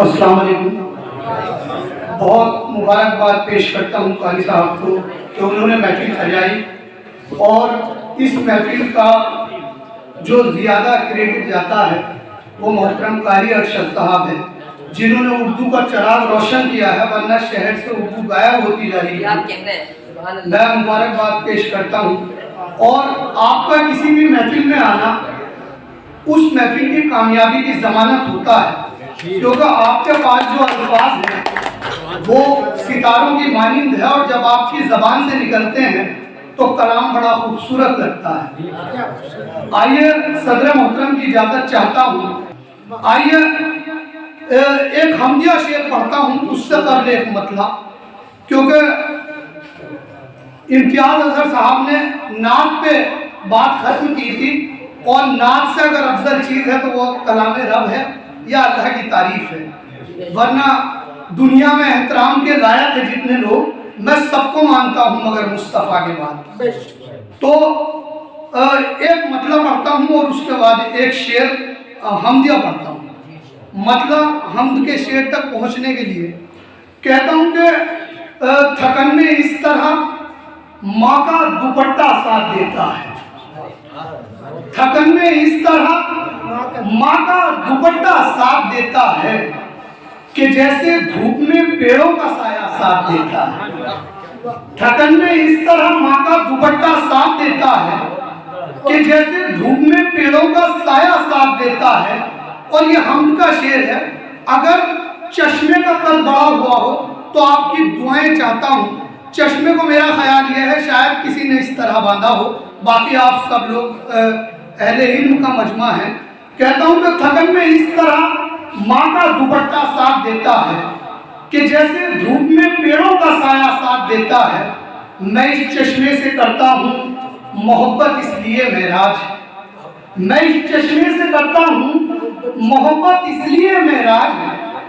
السلام علیکم. بہت مبارکباد پیش کرتا ہوں قاری صاحب کو کہ انہوں نے محفل سجائی، اور اس محفل کا جو زیادہ کریڈٹ جاتا ہے وہ محترم قاری ارشد صاحب ہیں، جنہوں نے اردو کا چراغ روشن کیا ہے، ورنہ شہر سے اردو غائب ہوتی جا رہی ہے. میں مبارکباد پیش کرتا ہوں. اور آپ کا کسی بھی محفل میں آنا اس محفل کی کامیابی کی ضمانت ہوتا ہے، کیونکہ آپ کے پاس جو الفاظ ہیں وہ ستاروں کی مانند ہے، اور جب آپ کی زبان سے نکلتے ہیں تو کلام بڑا خوبصورت لگتا ہے. آئیے صدر محترم کی اجازت چاہتا ہوں. آئیے ایک حمدیہ شعر پڑھتا ہوں، اس سے قبل ایک مطلب، کیونکہ امتیاز اظہر صاحب نے نعت پہ بات ختم کی تھی، اور نعت سے اگر افضل چیز ہے تو وہ کلام رب ہے یا اللہ کی تعریف ہے. ورنہ دنیا میں احترام کے لائق ہے جتنے لوگ، میں سب کو مانتا ہوں مگر مصطفیٰ کے بعد. تو ایک مطلب پڑھتا ہوں اور اس کے بعد ایک شعر حمدیہ پڑھتا ہوں. مطلب حمد کے شعر تک پہنچنے کے لیے کہتا ہوں کہ تھکن میں اس طرح ماں کا دوپٹہ ساتھ دیتا ہے. تھکن میں اس طرح ماں کا دوپٹہ ساتھ دیتا ہے کہ جیسے دھوپ میں پیڑوں کا سایہ ساتھ دیتا ہے. تھکن میں اس طرح ماں کا دوپٹہ ساتھ دیتا ہے کہ جیسے دھوپ میں پیڑوں کا سایہ ساتھ دیتا ہے. اور یہ حمد کا شعر ہے. اگر چشمے کا قد بڑا ہوا ہو تو آپ کی دعائیں چاہتا ہوں. چشمے کو میرا خیال یہ ہے شاید کسی نے اس طرح باندھا ہو، باقی آپ سب لوگ اہل علم کا مجمع ہے. کہتا ہوں کہ تھکن میں اس طرح ماں کا دوپٹہ ساتھ دیتا ہے کہ جیسے دھوپ میں پیڑوں کا سایہ ساتھ دیتا ہے. میں اس چشمے سے کرتا ہوں محبت اس لیے معراج. میں اس چشمے سے کرتا ہوں محبت اس لیے معراج.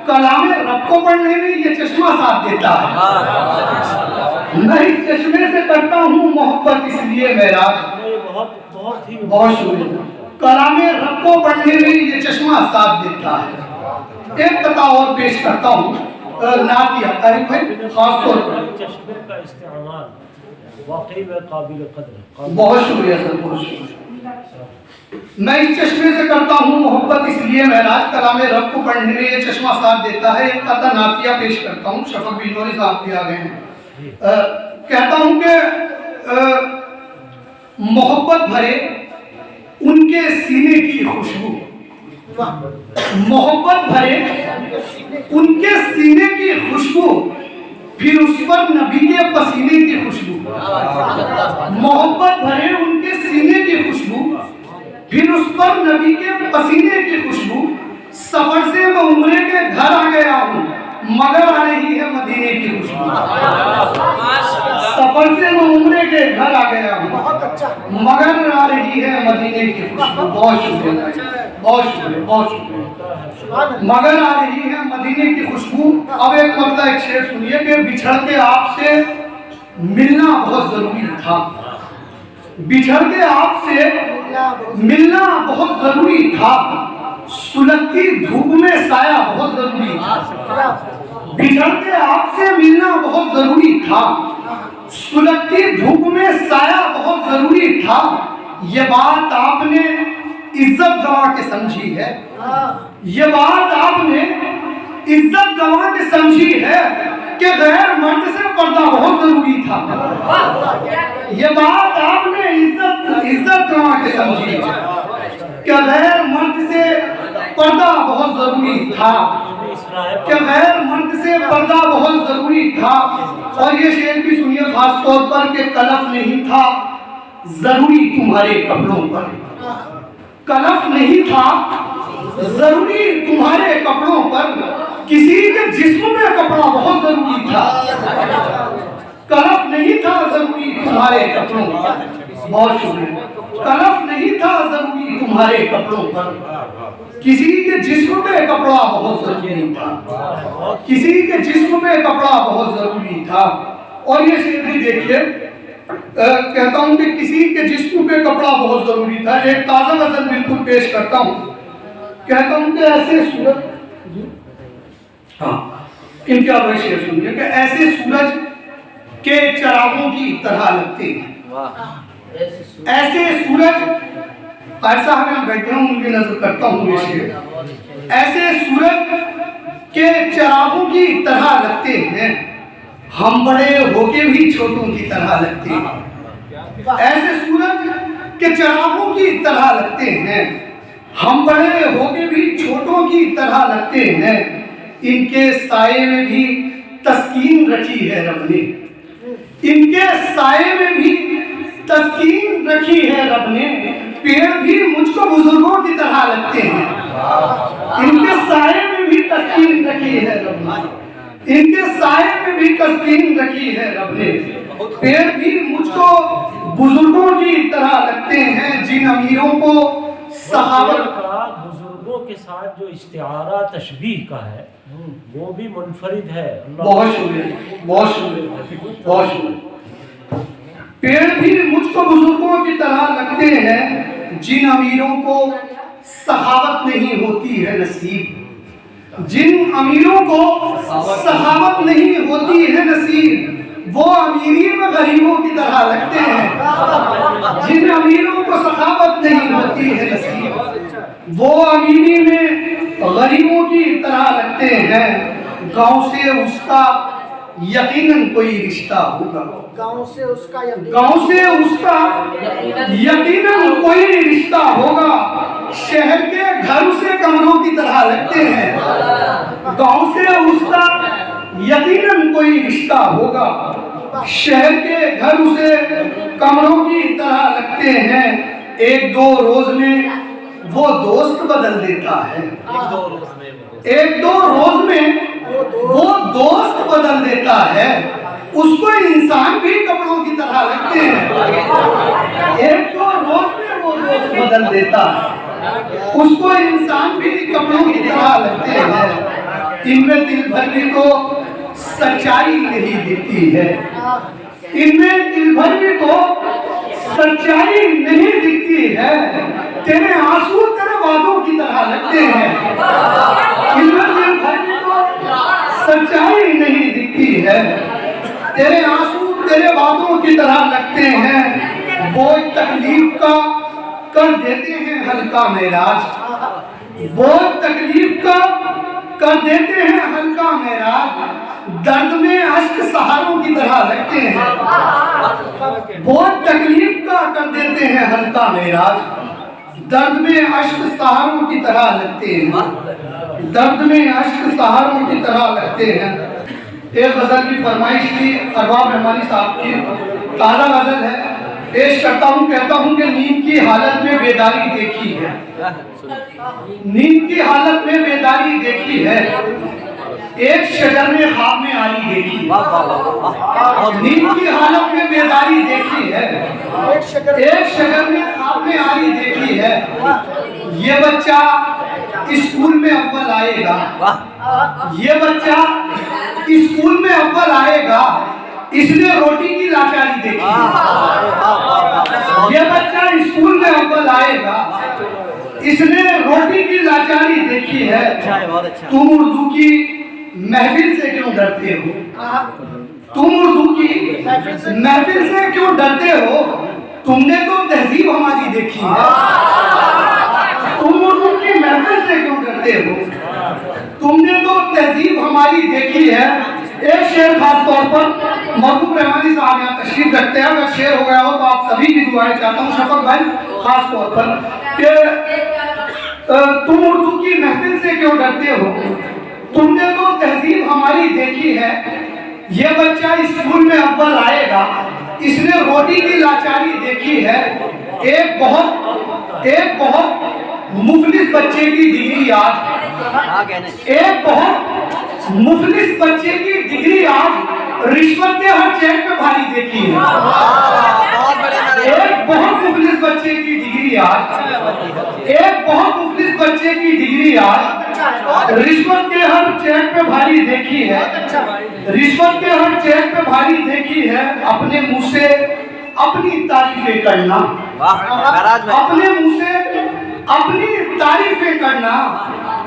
کلام رب کو پڑھنے میں یہ چشمہ ساتھ دیتا ہے. میں اس چشمے سے کرتا ہوں محبت اس لیے معراج. بہت شکریہ. کلام رب کو پڑھنے میں یہ چشمہ ساتھ دیتا ہے. ایک قطعہ اور پیش کرتا ہوں نعتیہ طارق بھائی، خاص طور پر چشمے کا استعمال واقعی میں قابل قدر ہے. بہت شکریہ سر، بہت شکریہ. میں اس چشمے سے کرتا ہوں محبت اس لیے معراج. کلام رب کو پڑھنے میں یہ چشمہ ساتھ دیتا ہے. ایک قطعہ نعتیہ پیش کرتا ہوں، شفق بینوری صاحب بھی آ گئے ہیں. کہتا ہوں کہ محبت بھرے ان کے سینے کی خوشبو، محبت بھرے ان کے سینے کی خوشبو، پھر اس پر نبی کے پسینے کی خوشبو. محبت بھرے ان کے سینے کی خوشبو، پھر اس پر نبی کے پسینے کی خوشبو. سفر سے میں عمرے کے گھر آ گیا ہوں مگر آ رہی ہے مدینے کی خوشبو. سفر سے میں عمرے کے گھر آ گیا ہوں مگر آ رہی ہے مدینے کی خوشبو. بہت شکریہ، بہت شکریہ، بہت شکریہ. مگر آ رہی ہے مدینے کی خوشبو. اب ایک مطلب ایک شعر سنیے کہ بچھڑ کے آپ سے ملنا بہت ضروری تھا. بچھڑ کے آپ سے ملنا بہت ضروری تھا. سلگتی دھوپ میں سایہ بہت ضروری تھا. بچھڑ کے آپ سے ملنا بہت ضروری تھا. سلگتی دھوپ میں سایہ بہت ضروری تھا. یہ بات آپ نے عزت گنوا کے سمجھی ہے. یہ بات آپ نے عزت گنوا کے سمجھی ہے کہ غیر مرد سے پردہ بہت ضروری تھا. یہ بات آپ نے عزت گنوا کے سمجھی ہے کہ غیر مرد سے پردہ بہت ضروری تھا. کہ غیر مرد سے پردہ بہت ضروری تھا. اور یہ شعر بھی سنیے خاص طور پر کہ کلف نہیں تھا ضروری تمہارے کپڑوں پر. کلف نہیں تھا ضروری تمہارے کپڑوں پر. کسی کے جسم میں کپڑا بہت ضروری تھا. کلف نہیں تھا ضروری تمہارے کپڑوں پر. بہت شکریہ. کلف نہیں تھا ضروری تمہارے کپڑوں پر. کسی کے جسم پہ کپڑا بہت ضروری تھا. کسی کے جسم پہ کپڑا بہت ضروری تھا. اور یہ شعر بھی دیکھیے، کہتا ہوں کہ کسی کے جسم پہ کپڑا بہت ضروری تھا. ایک تازہ غزل بالکل پیش کرتا ہوں. کہتا ہوں کہ ایسے صورت ہاں ان کے آگے شعر سنیے کہ ایسے سورج کے چراغوں کی طرح لگتے ہیں، ایسے سورج، قائد صاحب یہاں بیٹھے ہوں ان کی نظر کرتا ہوں یہ شعر، ایسے سورج کے چراغوں کی طرح لگتے ہیں، ہم بڑے ہو کے بھی چھوٹوں کی طرح لگتے ہیں، ایسے سورج کے چراغوں کی طرح لگتے ہیں، ہم بڑے ہو کے بھی چھوٹوں کی طرح لگتے ہیں، ان کے سائے میں بھی تسکین رکھی ہے رب نے، ان کے سائے میں بھی تسکین رکھی ہے رب نے، پیڑ بھی مجھ کو بزرگوں کی طرح لگتے ہیں، ان کے سائے میں بھی تسکین رکھی ہے رب نے، ان کے سائے میں بھی تسکین رکھی ہے رب نے، پیڑ بھی مجھ کو بزرگوں کی طرح لگتے ہیں، جن امیروں کو سخاوت کا بزرگوں کے ساتھ جو استعارہ تشبیہ کا ہے وہ بھی منفرد ہے۔ بہت شکریہ، بہت شکریہ، بہت شکریہ۔ پیڑ بھی مجھ کو بزرگوں کی طرح لگتے ہیں، جن امیروں کو سخاوت نہیں ہوتی ہے نصیب، جن امیروں کو سخاوت نہیں ہوتی ہے نصیب، وہ امیری میں غریبوں کی طرح لگتے ہیں، جن امیروں کو سخاوت نہیں ہوتی ہے نصیب، وہ امیری میں غریبوں کی طرح لگتے ہیں، گاؤں سے اس کا یقیناً کوئی رشتہ ہوگا، گاؤں سے اس کا یقیناً کوئی رشتہ ہوگا، شہر کے گھر سے کمروں کی طرح لگتے ہیں، گاؤں سے اس کا یقیناً کوئی رشتہ ہوگا، شہر کے گھر سے کمروں کی طرح لگتے ہیں، ایک دو روز میں وہ دوست بدل دیتا ہے، ایک دو روز میں وہ دوست بدل دیتا ہے، اس کو انسان بھی کپڑوں کی طرح لگتے ہیں، ایک دو روز میں وہ دوست بدل دیتا ہے، اس کو انسان بھی کپڑوں کی طرح لگتے ہیں، ان میں دل بھرنے کو سچائی نہیں دکھتی ہے، ان میں دل بھرنے کو سچائی نہیں دکھتی ہے، تیرے آنسو تیرے وعدوں کی طرح لگتے ہیں، ان میں دل بھرنے کو سچائی نہیں دکھتی ہے، تیرے آنسو تیرے وعدوں کی طرح لگتے ہیں، بوجھ تکلیف کا کر دیتے ہیں ہلکا معراج، بوجھ تکلیف کا کر دیتے ہیں ہلکا معراج، درد میں اشک سہاروں کی طرح لگتے ہیں، بہت تکلیف کا کر دیتے ہیں ہلکا معراج، درد میں اشک سہاروں کی طرح لگتے ہیں، درد میں اشک سہاروں کی طرح لگتے ہیں۔ ایک غزل کی فرمائش تھی ارباب رحمانی صاحب کی، تازہ غزل ہے، پیش کرتا ہوں، کہتا ہوں کہ نیند کی حالت میں بیداری دیکھی ہے، نیند کی حالت میں بیداری دیکھی ہے، ایک شجر میں خواب میں آلی دیکھی ہے، نیند کی حالت میں بیداری دیکھی ہے، ایک شجر میں خواب میں آلی دیکھی ہے، یہ بچہ اسکول میں اول آئے گا، یہ بچہ اسکول میں اول آئے گا، اس نے روٹی کی لاچاری دیکھی ہے، یہ بچہ اسکول میں اول آئے گا، اس نے روٹی کی لاچاری دیکھی ہے، تم اردو کی محفل سے کیوں ڈرتے ہو، تم اردو کی محفل سے کیوں ڈرتے ہو، تم نے تو تہذیب ہماری دیکھی ہے، تم اردو کی محفل سے کیوں ڈرتے ہو، تم نے تو تہذیب ہماری دیکھی ہے۔ ایک شعر خاص طور پر محبوب رحمانی صاحب یہاں تشریف رکھتے ہیں، اگر شعر ہو گیا ہو تو آپ سبھی کی دعائیں چاہتا ہوں، شفق بھائی خاص طور پر، کہ تم اردو کی محفل سے کیوں ڈرتے ہو، تم نے تو تہذیب ہماری دیکھی ہے، یہ بچہ اسکول میں اول آئے گا، اس نے روٹی کی لاچاری دیکھی ہے، ایک بہت مفلس بچے کی ڈگری آج، ایک بہت مفلس بچے کی ڈگری آج رشوت کے ہر چیک پہ بھاری دیکھی ہے، ایک بہت مفلس بچے کی ڈگری آج، ایک بہت مفلس بچے کی ڈگری آج رشوت کے ہر چیک پہ بھاری دیکھی ہے، رشوت کے ہر چیک پہ بھاری دیکھی ہے، اپنے منہ سے اپنی تعریفیں کرنا، اپنے منہ سے اپنی تعریفیں کرنا،